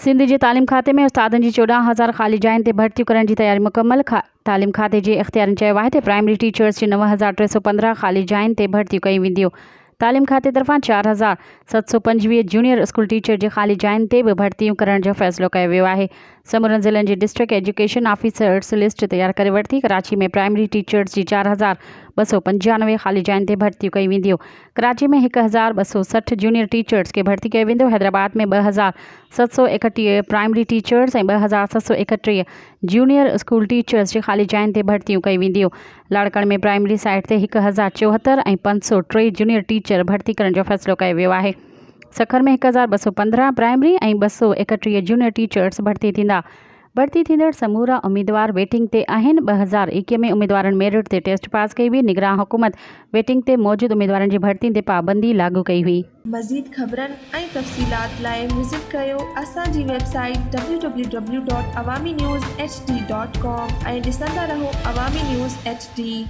सिंध जे तालीम खाते में उस्तादनि जी 14,000 ख़ाली जायुनि ते भर्तियूं करण जी तयारी मुकमल। तालीम खाते जे इख़्तियारनि चयो आहे त प्राइमरी टीचर्स जी 9,315 ख़ाली जायुनि ते भर्तियूं कयूं वेंदियूं। तालीम खाते तरफ़ां 4,725 जूनियर स्कूल टीचर जे ख़ाली जायुनि ते बि भर्तियूं करण जो फ़ैसिलो कयो वियो आहे। समूरनि ज़िलनि जे डिस्ट्रिक्ट एजुकेशन ऑफिसर्स लिस्ट तैयार करे वरिती। कराची में प्राइमरी टीचर्स जी 4,295 ख़ाली जायुनि ते भर्तियूं कयूं वेंदियूं। कराची में 1,260 जूनियर टीचर्स खे भर्ती कयो वेंदो। हैदराबाद में 2,731 प्राइमरी टीचर्स ऐं 2,731 जूनियर स्कूल टीचर्स जी ख़ाली जायुनि ते भर्तियूं कयूं वेंदियूं। लाड़कण में प्राइमरी साइड ते 1,074 ऐं 503 जूनियर टीचर भर्ती करण जो फ़ैसिलो कयो वियो आहे। सखर में 1,215 प्राइमरी ऐं 231 जूनियर टीचर्स भर्ती थींदा। भर्ती थींदड़ समूरा उम्मीदवार वेटिंग ते आहिनि। 2021 में उम्मीदवारनि मेरिट ते टेस्ट पास कई हुई। निगरान हुकूमत वेटिंग ते मौजूद उम्मीदवारनि जी भर्ती ते पाबंदी लागू कई हुई। मज़ीद ख़बरनि ऐं तफ़सीलात लाइ विज़िट कयो असांजी वेबसाइट www.awamiNewsHD.com ऐं ॾिसंदा रहो अवामी न्यूज़ HD।